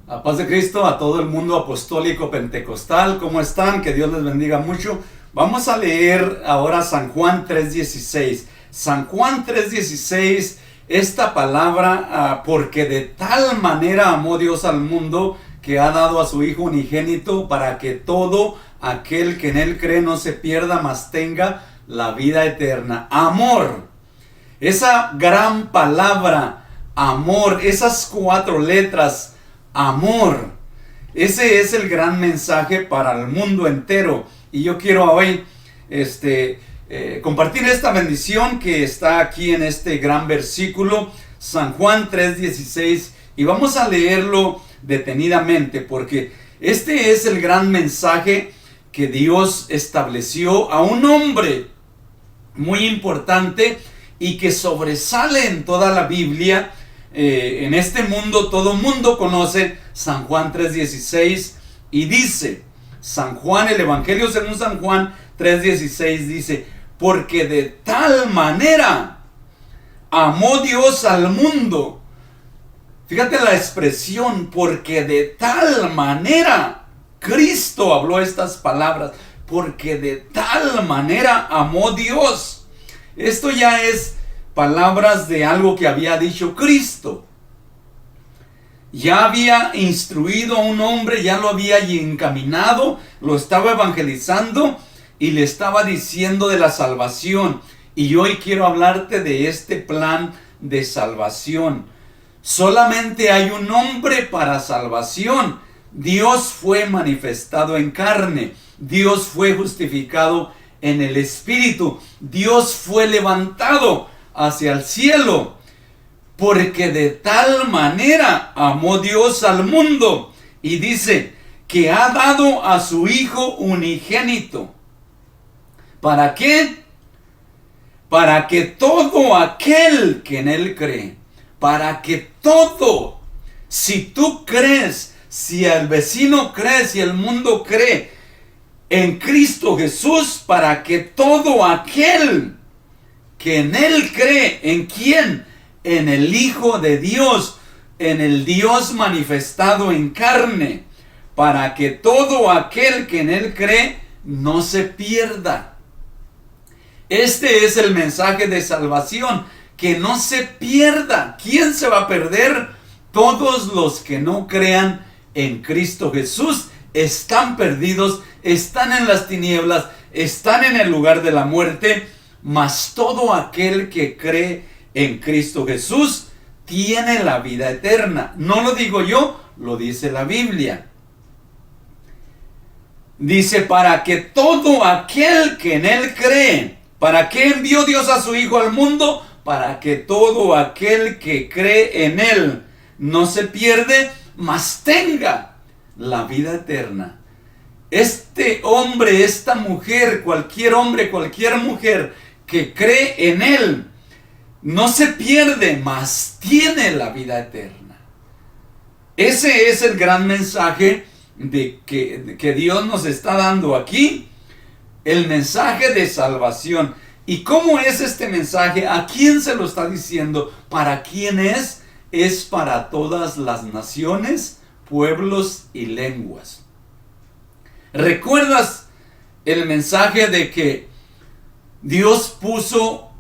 A paz de Cristo, a todo el mundo apostólico pentecostal, ¿cómo están? Que Dios les bendiga mucho. Vamos a leer ahora San Juan 3:16. San Juan 3:16, esta palabra, porque de tal manera amó Dios al mundo que ha dado a su Hijo unigénito para que todo aquel que en Él cree no se pierda, mas tenga la vida eterna. Amor, esa gran palabra, amor, esas 4 letras, amor. Ese es el gran mensaje para el mundo entero. Y yo quiero hoy compartir esta bendición que está aquí en este gran versículo, San Juan 3:16. Y vamos a leerlo detenidamente porque este es el gran mensaje que Dios estableció a un hombre muy importante y que sobresale en toda la Biblia. En este mundo, todo mundo conoce San Juan 3:16 y dice, San Juan, el Evangelio según San Juan 3:16 dice, porque de tal manera amó Dios al mundo. Fíjate la expresión, porque de tal manera Cristo habló estas palabras, porque de tal manera amó Dios. Esto ya es palabras de algo que había dicho Cristo. Ya había instruido a un hombre, ya lo había encaminado, lo estaba evangelizando y le estaba diciendo de la salvación. Y hoy quiero hablarte de este plan de salvación. Solamente hay un hombre para salvación. Dios fue manifestado en carne. Dios fue justificado en el Espíritu. Dios fue levantado hacia el cielo, porque de tal manera amó Dios al mundo, y dice que ha dado a su Hijo unigénito. ¿Para qué? Para que todo aquel que en Él cree, para que todo, si tú crees, si el vecino cree, si el mundo cree en Cristo Jesús, para que todo aquel que en Él cree, ¿en quién? En el Hijo de Dios, en el Dios manifestado en carne, para que todo aquel que en Él cree no se pierda. Este es el mensaje de salvación, que no se pierda. ¿Quién se va a perder? Todos los que no crean en Cristo Jesús están perdidos, están en las tinieblas, están en el lugar de la muerte. Mas todo aquel que cree en Cristo Jesús tiene la vida eterna. No lo digo yo, lo dice la Biblia. Dice, para que todo aquel que en Él cree. ¿Para qué envió Dios a su Hijo al mundo? Para que todo aquel que cree en Él no se pierde, mas tenga la vida eterna. Este hombre, esta mujer, cualquier hombre, cualquier mujer que cree en Él, no se pierde, mas tiene la vida eterna. Ese es el gran mensaje de que Dios nos está dando aquí, el mensaje de salvación. ¿Y cómo es este mensaje? ¿A quién se lo está diciendo? ¿Para quién es? Es para todas las naciones, pueblos y lenguas. ¿Recuerdas el mensaje de que Dios puso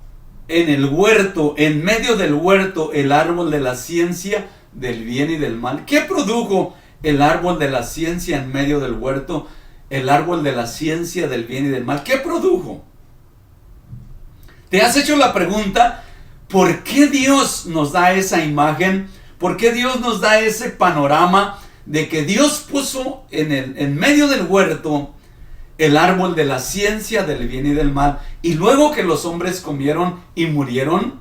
en el huerto, en medio del huerto, el árbol de la ciencia del bien y del mal? ¿Qué produjo el árbol de la ciencia en medio del huerto? El árbol de la ciencia del bien y del mal. ¿Qué produjo? ¿Te has hecho la pregunta, por qué Dios nos da esa imagen? ¿Por qué Dios nos da ese panorama de que Dios puso en medio del huerto el árbol de la ciencia del bien y del mal, y luego que los hombres comieron y murieron?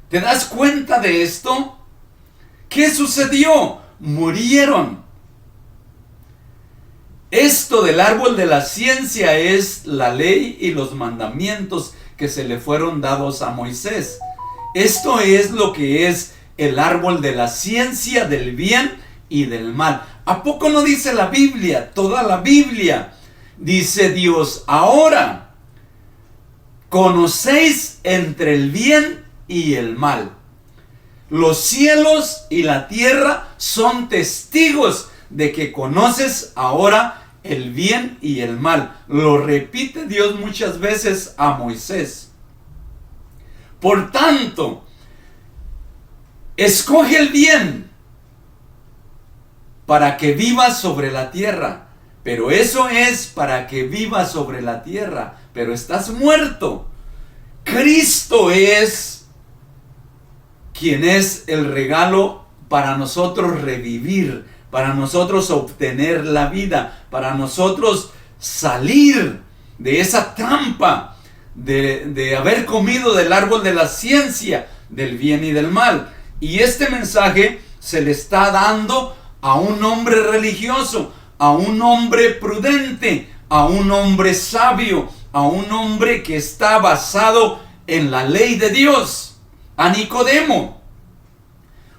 ¿Te das cuenta de esto? ¿Qué sucedió? Murieron. Esto del árbol de la ciencia es la ley y los mandamientos que se le fueron dados a Moisés. Esto es lo que es el árbol de la ciencia del bien y del mal. ¿A poco no dice la Biblia? Toda la Biblia. Dice Dios, ahora conocéis entre el bien y el mal. Los cielos y la tierra son testigos de que conoces ahora el bien y el mal. Lo repite Dios muchas veces a Moisés. Por tanto, escoge el bien para que vivas sobre la tierra. Pero eso es para que vivas sobre la tierra. Pero estás muerto. Cristo es quien es el regalo para nosotros revivir, para nosotros obtener la vida, para nosotros salir de esa trampa de haber comido del árbol de la ciencia, del bien y del mal. Y este mensaje se le está dando a un hombre religioso, a un hombre prudente, a un hombre sabio, a un hombre que está basado en la ley de Dios, a Nicodemo,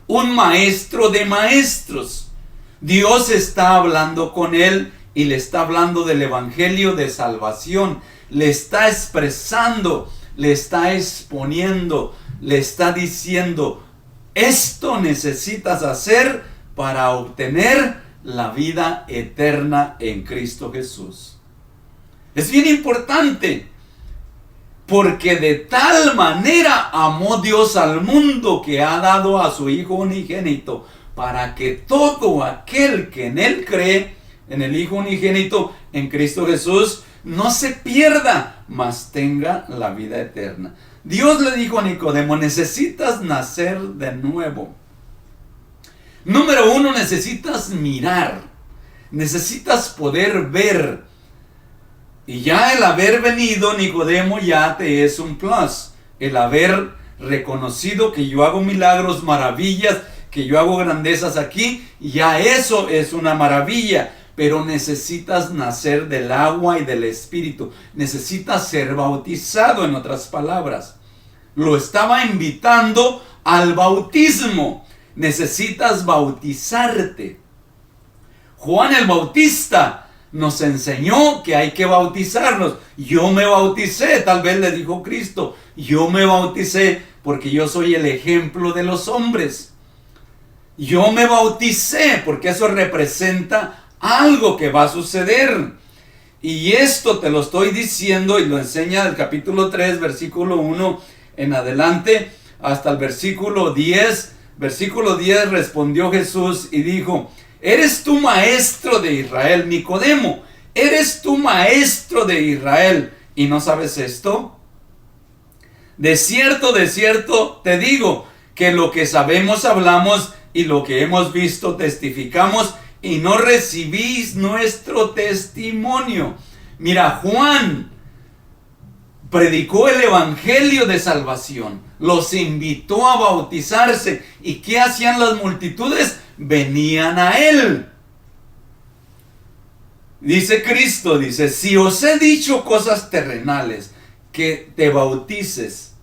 un maestro de maestros. Dios está hablando con él y le está hablando del evangelio de salvación, le está expresando, le está exponiendo, le está diciendo: esto necesitas hacer para obtener la vida eterna en Cristo Jesús. Es bien importante, porque de tal manera amó Dios al mundo que ha dado a su Hijo unigénito, para que todo aquel que en Él cree, en el Hijo unigénito, en Cristo Jesús, no se pierda, mas tenga la vida eterna. Dios le dijo a Nicodemo: necesitas nacer de nuevo. Número uno, necesitas mirar, necesitas poder ver. Y ya el haber venido, Nicodemo, ya te es un plus. El haber reconocido que yo hago milagros, maravillas, que yo hago grandezas aquí, ya eso es una maravilla. Pero necesitas nacer del agua y del Espíritu. Necesitas ser bautizado, en otras palabras. Lo estaba invitando al bautismo. Necesitas bautizarte. Juan el Bautista nos enseñó que hay que bautizarnos. Yo me bauticé, tal vez le dijo Cristo. Yo me bauticé porque yo soy el ejemplo de los hombres. Yo me bauticé porque eso representa algo que va a suceder. Y esto te lo estoy diciendo y lo enseña del capítulo 3, versículo 1 en adelante hasta el versículo 10. Versículo 10, respondió Jesús y dijo: ¿eres tú maestro de Israel, Nicodemo? ¿Eres tú maestro de Israel y no sabes esto? De cierto te digo, que lo que sabemos hablamos y lo que hemos visto testificamos, y no recibís nuestro testimonio. Mira, Juan predicó el evangelio de salvación, los invitó a bautizarse. ¿Y qué hacían las multitudes? Venían a él. Dice Cristo, dice: si os he dicho cosas terrenales, que te bautices.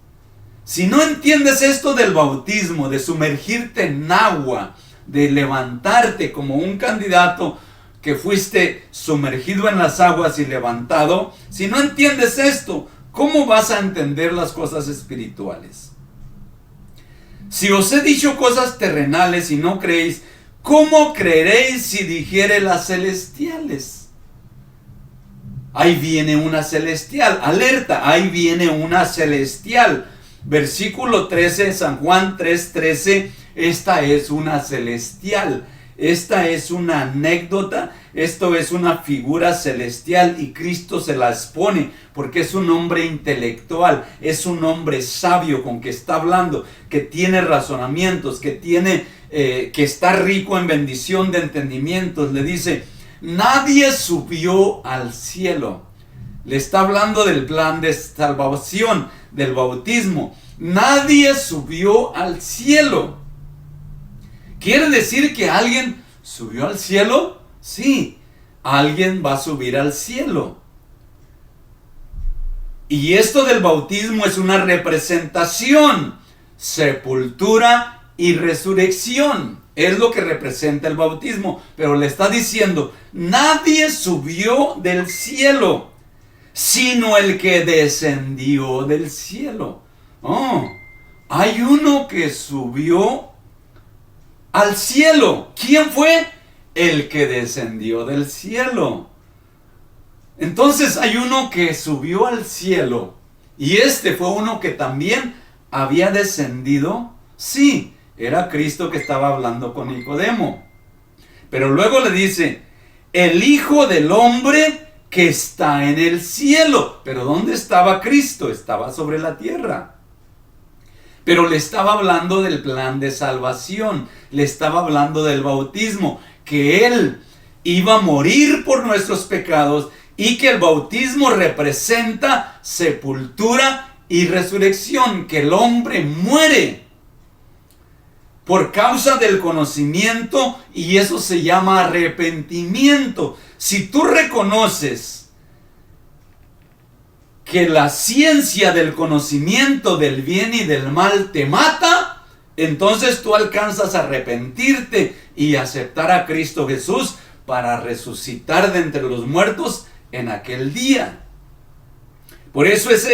Si no entiendes esto del bautismo, de sumergirte en agua, de levantarte como un candidato que fuiste sumergido en las aguas y levantado, si no entiendes esto, ¿cómo vas a entender las cosas espirituales? Si os he dicho cosas terrenales y no creéis, ¿cómo creeréis si dijere las celestiales? Ahí viene una celestial, alerta, ahí viene una celestial. Versículo 13, San Juan 3:13, esta es una celestial. Esta es una anécdota, esto es una figura celestial y Cristo se la expone porque es un hombre intelectual, es un hombre sabio con que está hablando, que tiene razonamientos, que está rico en bendición de entendimientos. Le dice: nadie subió al cielo. Le está hablando del plan de salvación, del bautismo. Nadie subió al cielo. ¿Quiere decir que alguien subió al cielo? Sí, alguien va a subir al cielo. Y esto del bautismo es una representación, sepultura y resurrección. Es lo que representa el bautismo. Pero le está diciendo: nadie subió del cielo, sino el que descendió del cielo. hay uno que subió al cielo. ¿Quién fue? El que descendió del cielo. Entonces hay uno que subió al cielo. Y este fue uno que también había descendido. Sí, era Cristo que estaba hablando con Nicodemo. Pero luego le dice, el Hijo del Hombre que está en el cielo. Pero ¿dónde estaba Cristo? Estaba sobre la tierra. Pero le estaba hablando del plan de salvación. Le estaba hablando del bautismo. Que Él iba a morir por nuestros pecados. Y que el bautismo representa sepultura y resurrección. Que el hombre muere por causa del conocimiento, y eso se llama arrepentimiento. Si tú reconoces que la ciencia del conocimiento del bien y del mal te mata, entonces tú alcanzas a arrepentirte y aceptar a Cristo Jesús para resucitar de entre los muertos en aquel día. Por eso es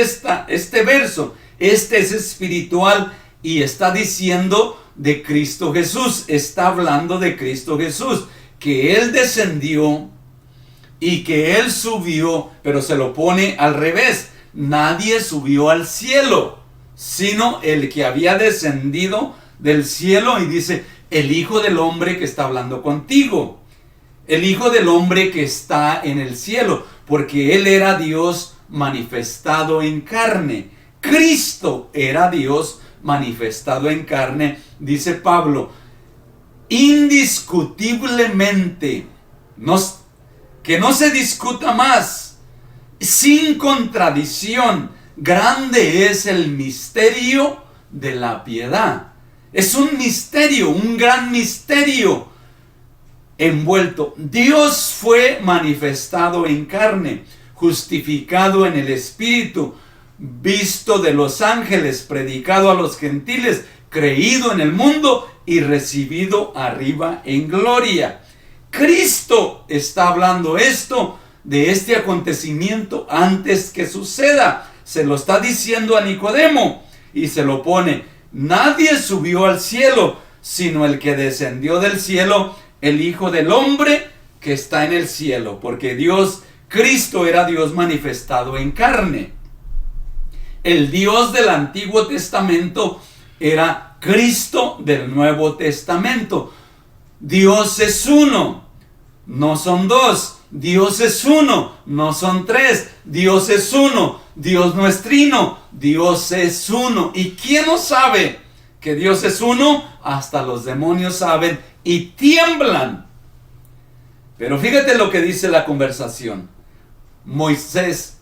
este verso, es espiritual y está diciendo de Cristo Jesús, está hablando de Cristo Jesús, que Él descendió y que Él subió, pero se lo pone al revés. Nadie subió al cielo, sino el que había descendido del cielo, y dice, el Hijo del Hombre que está hablando contigo, el Hijo del Hombre que está en el cielo, porque Él era Dios manifestado en carne. Cristo era Dios manifestado en carne, dice Pablo, indiscutiblemente, que no se discuta más, sin contradicción. Grande es el misterio de la piedad. Es un misterio, un gran misterio envuelto. Dios fue manifestado en carne, justificado en el Espíritu, visto de los ángeles, predicado a los gentiles, creído en el mundo y recibido arriba en gloria. Cristo está hablando esto, de este acontecimiento antes que suceda. Se lo está diciendo a Nicodemo y se lo pone. Nadie subió al cielo, sino el que descendió del cielo, el Hijo del Hombre que está en el cielo. Porque Cristo era Dios manifestado en carne. El Dios del Antiguo Testamento era Cristo del Nuevo Testamento. Dios es uno, no son dos. Dios es uno, no son tres. Dios es uno, Dios no es trino, Dios es uno. ¿Y quién no sabe que Dios es uno? Hasta los demonios saben y tiemblan. Pero fíjate lo que dice la conversación. Moisés,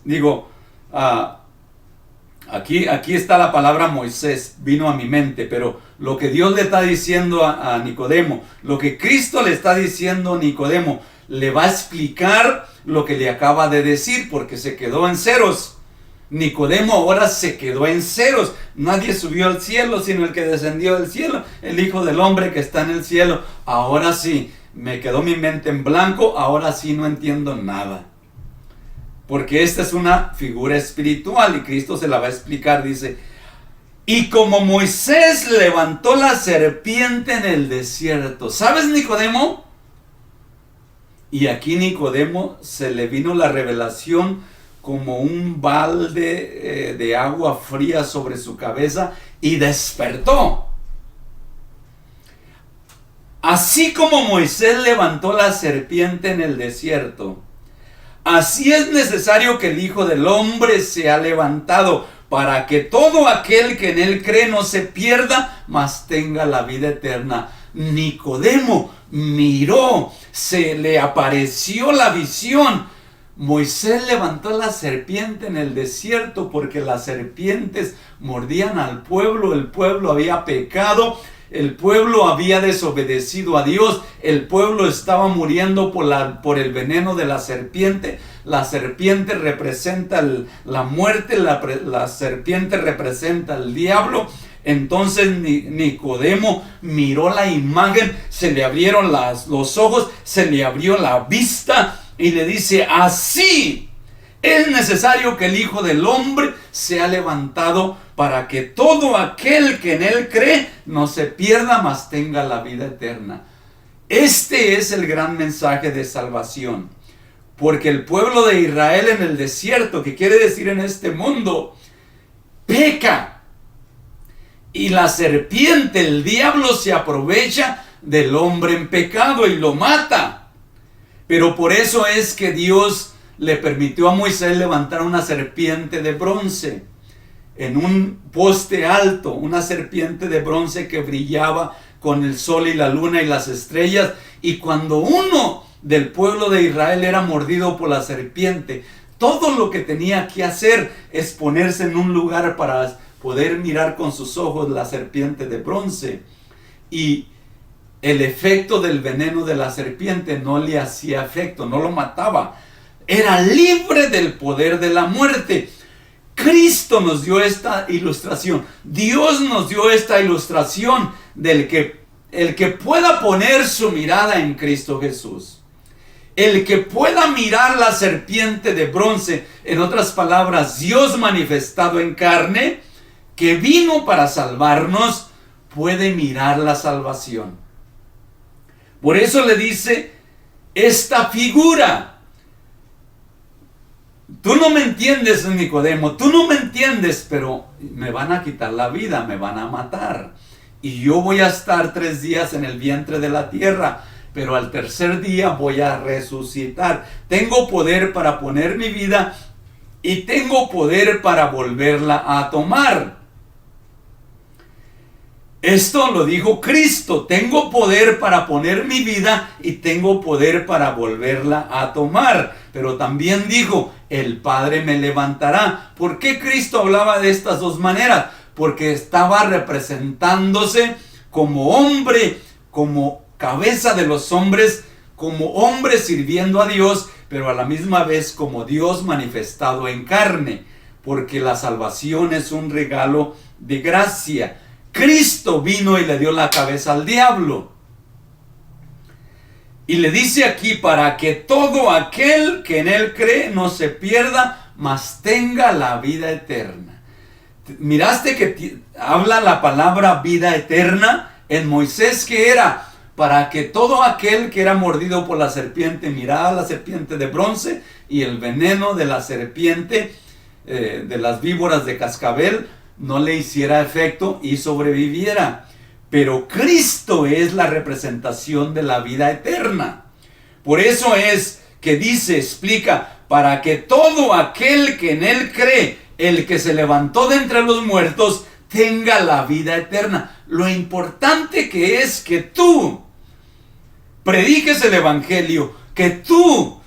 aquí está la palabra Moisés, vino a mi mente, pero lo que Dios le está diciendo a Nicodemo, lo que Cristo le está diciendo a Nicodemo, le va a explicar lo que le acaba de decir, porque se quedó en ceros. Nicodemo ahora se quedó en ceros. Nadie subió al cielo, sino el que descendió del cielo, el Hijo del Hombre que está en el cielo. Ahora sí, me quedó mi mente en blanco, ahora sí no entiendo nada. Porque esta es una figura espiritual y Cristo se la va a explicar. Dice, y como Moisés levantó la serpiente en el desierto. ¿Sabes, Nicodemo? Y aquí Nicodemo se le vino la revelación como un balde de agua fría sobre su cabeza y despertó. Así como Moisés levantó la serpiente en el desierto, así es necesario que el Hijo del Hombre sea levantado, para que todo aquel que en él cree no se pierda, mas tenga la vida eterna. Nicodemo miró, se le apareció la visión. Moisés levantó la serpiente en el desierto porque las serpientes mordían al pueblo. El pueblo había pecado, el pueblo había desobedecido a Dios, el pueblo estaba muriendo por el veneno de la serpiente. La serpiente representa la muerte, la serpiente representa el diablo. Entonces Nicodemo miró la imagen, se le abrieron los ojos, se le abrió la vista y le dice, así Es necesario que el Hijo del Hombre sea levantado para que todo aquel que en él cree no se pierda, mas tenga la vida eterna. Este es el gran mensaje de salvación. Porque el pueblo de Israel en el desierto, que quiere decir en este mundo, peca. Y la serpiente, el diablo, se aprovecha del hombre en pecado y lo mata. Pero por eso es que Dios le permitió a Moisés levantar una serpiente de bronce en un poste alto, una serpiente de bronce que brillaba con el sol y la luna y las estrellas. Y cuando uno del pueblo de Israel era mordido por la serpiente, todo lo que tenía que hacer es ponerse en un lugar para poder mirar con sus ojos la serpiente de bronce. Y el efecto del veneno de la serpiente no le hacía efecto, no lo mataba. Era libre del poder de la muerte. Cristo nos dio esta ilustración. Dios nos dio esta ilustración del que el que pueda poner su mirada en Cristo Jesús, el que pueda mirar la serpiente de bronce, en otras palabras, Dios manifestado en carne, que vino para salvarnos, puede mirar la salvación. Por eso le dice esta figura. Tú no me entiendes, Nicodemo, tú no me entiendes, pero me van a quitar la vida, me van a matar. Y yo voy a estar 3 días en el vientre de la tierra, pero al tercer día voy a resucitar. Tengo poder para poner mi vida y tengo poder para volverla a tomar. Esto lo dijo Cristo. Tengo poder para poner mi vida y tengo poder para volverla a tomar. Pero también dijo, el Padre me levantará. ¿Por qué Cristo hablaba de estas dos maneras? Porque estaba representándose como hombre, como cabeza de los hombres, como hombre sirviendo a Dios, pero a la misma vez como Dios manifestado en carne. Porque la salvación es un regalo de gracia. Cristo vino y le dio la cabeza al diablo. Y le dice aquí, para que todo aquel que en él cree no se pierda, mas tenga la vida eterna. Miraste que habla la palabra vida eterna en Moisés, que era para que todo aquel que era mordido por la serpiente mirara la serpiente de bronce y el veneno de la serpiente, de las víboras de cascabel, no le hiciera efecto y sobreviviera. Pero Cristo es la representación de la vida eterna. Por eso es que dice, explica, para que todo aquel que en él cree, el que se levantó de entre los muertos, tenga la vida eterna. Lo importante que es que tú prediques el evangelio, que tú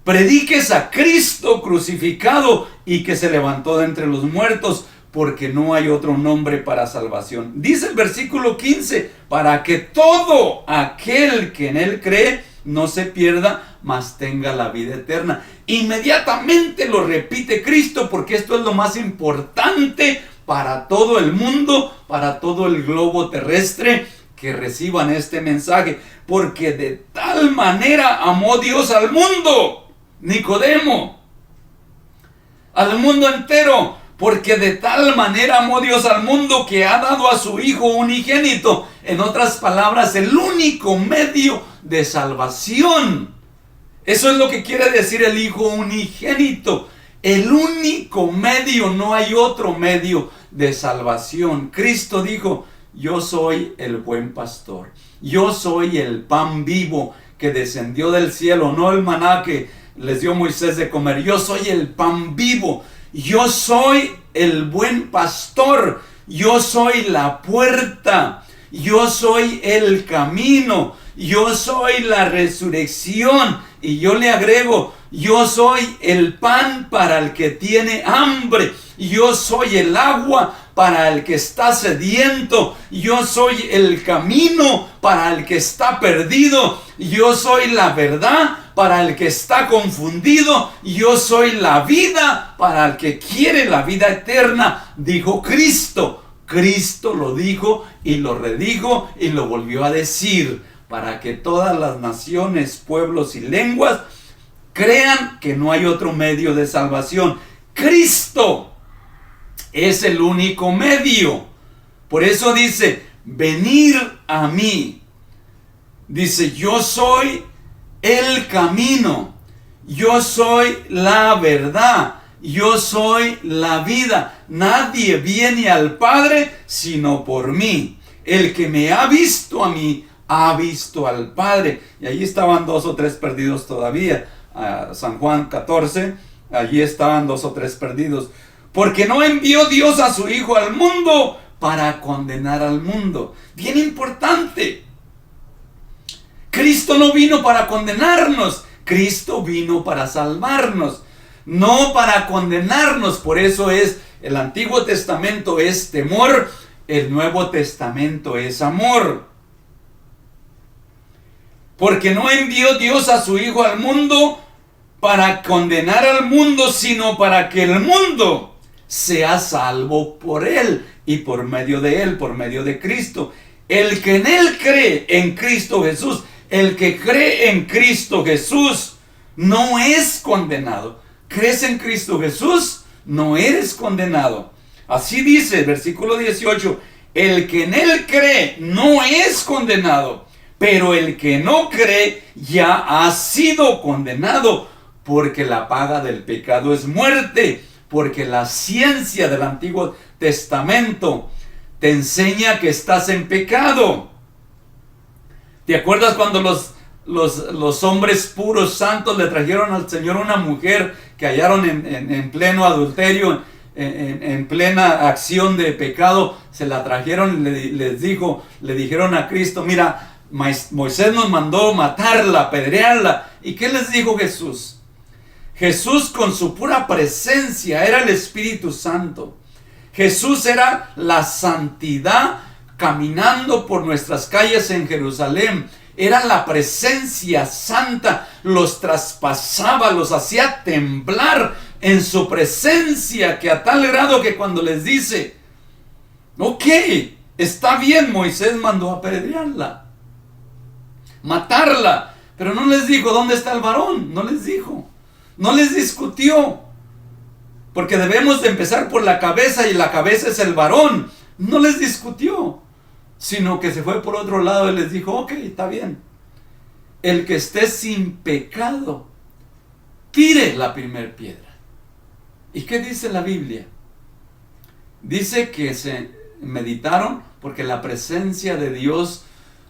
prediques a Cristo crucificado y que se levantó de entre los muertos, porque no hay otro nombre para salvación. Dice el versículo 15, para que todo aquel que en él cree no se pierda, mas tenga la vida eterna. Inmediatamente lo repite Cristo, porque esto es lo más importante para todo el mundo, para todo el globo terrestre, que reciban este mensaje. Porque de tal manera amó Dios al mundo, Nicodemo, al mundo entero. Porque de tal manera amó Dios al mundo que ha dado a su Hijo unigénito. En otras palabras, el único medio de salvación. Eso es lo que quiere decir el Hijo unigénito. El único medio, no hay otro medio de salvación. Cristo dijo, yo soy el buen pastor. Yo soy el pan vivo que descendió del cielo, no el maná que les dio Moisés de comer. Yo soy el pan vivo. Yo soy el buen pastor, yo soy la puerta, yo soy el camino, yo soy la resurrección. Y yo le agrego, yo soy el pan para el que tiene hambre, yo soy el agua para el que está sediento, yo soy el camino para el que está perdido, yo soy la verdad para el que está confundido, yo soy la vida para el que quiere la vida eterna, dijo Cristo. Cristo lo dijo y lo redijo y lo volvió a decir, para que todas las naciones, pueblos y lenguas crean que no hay otro medio de salvación. Cristo es el único medio. Por eso dice, venid a mí. Dice, yo soy el camino, yo soy la verdad, yo soy la vida. Nadie viene al Padre sino por mí. El que me ha visto a mí, ha visto al Padre. Y allí estaban 2 o 3 perdidos todavía. San Juan 14, allí estaban 2 o 3 perdidos. Porque no envió Dios a su Hijo al mundo para condenar al mundo. Bien importante. Cristo no vino para condenarnos. Cristo vino para salvarnos. No para condenarnos. Por eso es, el Antiguo Testamento es temor. El Nuevo Testamento es amor. Porque no envió Dios a su Hijo al mundo para condenar al mundo, sino para que el mundo sea salvo por él y por medio de él, por medio de Cristo. El que en él cree, en Cristo Jesús, el que cree en Cristo Jesús no es condenado. ¿Crees en Cristo Jesús? No eres condenado. Así dice el versículo 18, el que en él cree no es condenado, pero el que no cree ya ha sido condenado, porque la paga del pecado es muerte, porque la ciencia del Antiguo Testamento te enseña que estás en pecado. ¿Te acuerdas cuando los hombres puros, santos, le trajeron al Señor una mujer que hallaron en pleno adulterio, en plena acción de pecado? Se la trajeron y le dijeron a Cristo, mira, Moisés nos mandó matarla, apedrearla. ¿Y qué les dijo Jesús? Jesús, con su pura presencia, era el Espíritu Santo. Jesús era la santidad caminando por nuestras calles en Jerusalén. Era la presencia santa, los traspasaba, los hacía temblar en su presencia, que a tal grado que cuando les dice, ok, está bien, Moisés mandó apedrearla, matarla, pero no les dijo dónde está el varón, no les dijo, no les discutió, porque debemos de empezar por la cabeza y la cabeza es el varón. No les discutió, sino que se fue por otro lado y les dijo, ok, está bien, el que esté sin pecado, tire la primer piedra. ¿Y qué dice la Biblia? Dice que se meditaron porque la presencia de Dios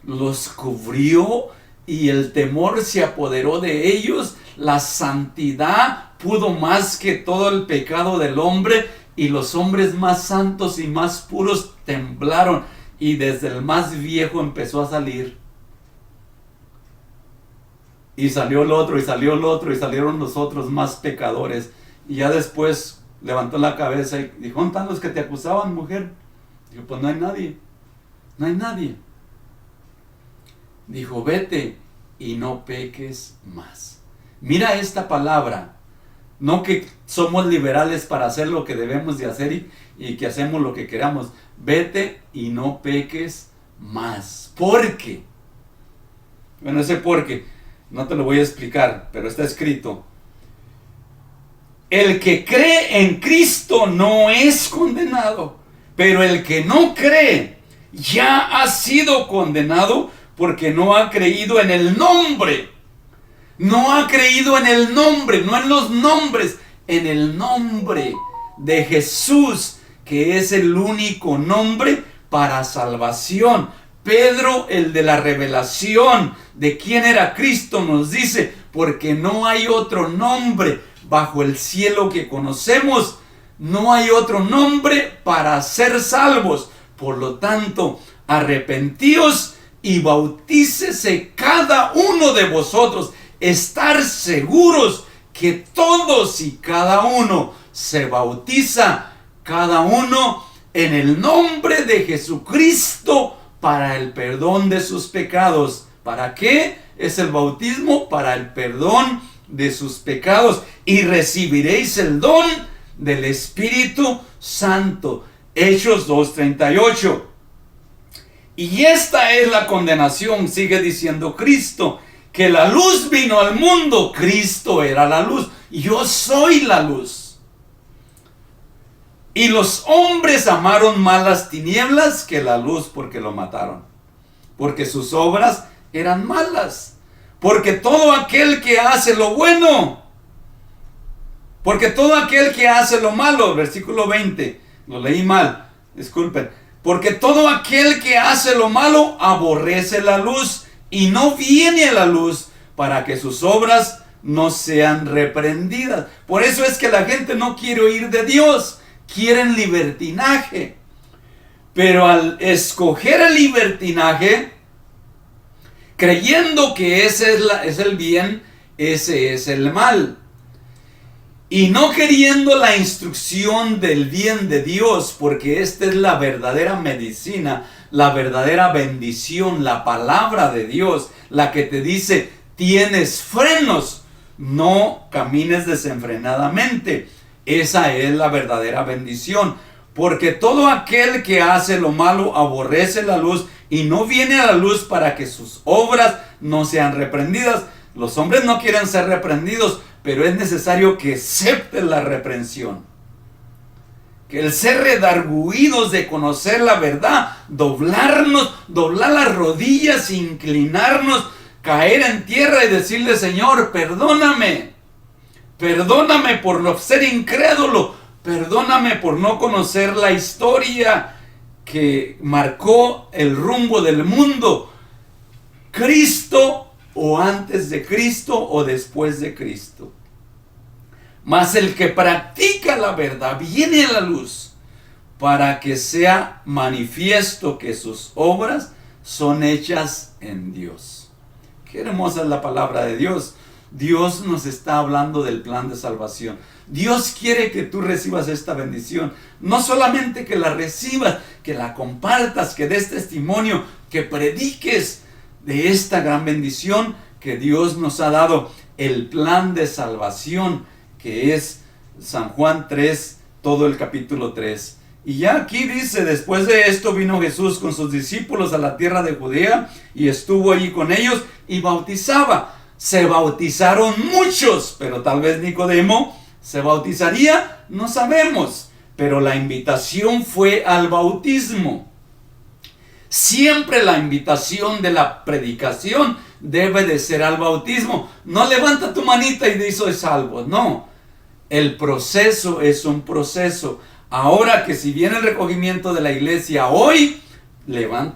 los cubrió y el temor se apoderó de ellos. La santidad pudo más que todo el pecado del hombre y los hombres más santos y más puros temblaron. Y desde el más viejo empezó a salir. Y salió el otro, y salió el otro, y salieron los otros más pecadores. Y ya después levantó la cabeza y dijo, ¿dónde están los que te acusaban, mujer? Dijo, pues no hay nadie. No hay nadie. Dijo, vete y no peques más. Mira esta palabra. No que somos liberales para hacer lo que debemos de hacer y que hacemos lo que queramos. Vete y no peques más. ¿Por qué? Bueno, ese por qué no te lo voy a explicar, pero está escrito. El que cree en Cristo no es condenado, pero el que no cree ya ha sido condenado porque no ha creído en el nombre. No ha creído en el nombre, no en los nombres, en el nombre de Jesús, que es el único nombre para salvación. Pedro, el de la revelación de quién era Cristo, nos dice, porque no hay otro nombre bajo el cielo que conocemos, no hay otro nombre para ser salvos. Por lo tanto, arrepentíos y bautícese cada uno de vosotros. Estar seguros que todos y cada uno se bautiza, cada uno en el nombre de Jesucristo para el perdón de sus pecados. ¿Para qué es el bautismo? Para el perdón de sus pecados. Y recibiréis el don del Espíritu Santo. Hechos 2:38. Y esta es la condenación, sigue diciendo Cristo, que la luz vino al mundo. Cristo era la luz. Yo soy la luz. Y los hombres amaron más las tinieblas que la luz porque lo mataron. Porque sus obras eran malas. Porque todo aquel que hace lo bueno, porque todo aquel que hace lo malo, versículo 20, lo leí mal, disculpen. Porque todo aquel que hace lo malo aborrece la luz y no viene a la luz para que sus obras no sean reprendidas. Por eso es que la gente no quiere oír de Dios, quieren libertinaje. Pero al escoger el libertinaje, creyendo que ese es el bien, ese es el mal. Y no queriendo la instrucción del bien de Dios, porque esta es la verdadera medicina, la verdadera bendición, la palabra de Dios, la que te dice, tienes frenos, no camines desenfrenadamente. Esa es la verdadera bendición, porque todo aquel que hace lo malo aborrece la luz y no viene a la luz para que sus obras no sean reprendidas. Los hombres no quieren ser reprendidos, pero es necesario que acepten la reprensión. Que el ser redargüidos de conocer la verdad, doblar las rodillas, inclinarnos, caer en tierra y decirle, Señor, perdóname. Perdóname por ser incrédulo. Perdóname por no conocer la historia que marcó el rumbo del mundo. Cristo o antes de Cristo o después de Cristo. Mas el que practica la verdad viene a la luz para que sea manifiesto que sus obras son hechas en Dios. Qué hermosa es la palabra de Dios. Dios nos está hablando del plan de salvación. Dios quiere que tú recibas esta bendición. No solamente que la recibas, que la compartas, que des testimonio, que prediques de esta gran bendición que Dios nos ha dado, el plan de salvación, que es San Juan 3, todo el capítulo 3. Y ya aquí dice, después de esto vino Jesús con sus discípulos a la tierra de Judea y estuvo allí con ellos y bautizaba. Se bautizaron muchos, pero tal vez Nicodemo se bautizaría, no sabemos. Pero la invitación fue al bautismo. Siempre la invitación de la predicación debe de ser al bautismo. No levanta tu manita y di soy salvo. No, el proceso es un proceso. Ahora que si viene el recogimiento de la iglesia hoy,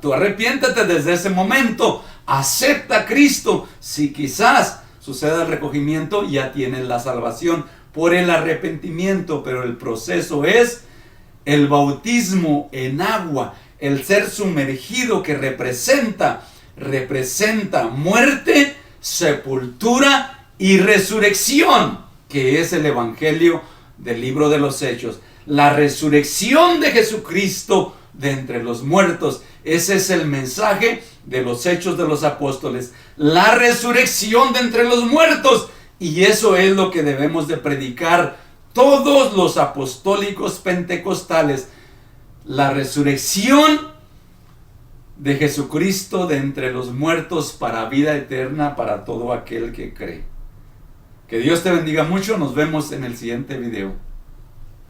tú arrepiéntete desde ese momento. Acepta a Cristo. Si quizás suceda el recogimiento, ya tienes la salvación por el arrepentimiento. Pero el proceso es el bautismo en agua. El ser sumergido que representa muerte, sepultura y resurrección, que es el evangelio del libro de los Hechos. La resurrección de Jesucristo de entre los muertos. Ese es el mensaje de los Hechos de los Apóstoles. La resurrección de entre los muertos. Y eso es lo que debemos de predicar todos los apostólicos pentecostales. La resurrección de Jesucristo de entre los muertos para vida eterna para todo aquel que cree. Que Dios te bendiga mucho. Nos vemos en el siguiente video.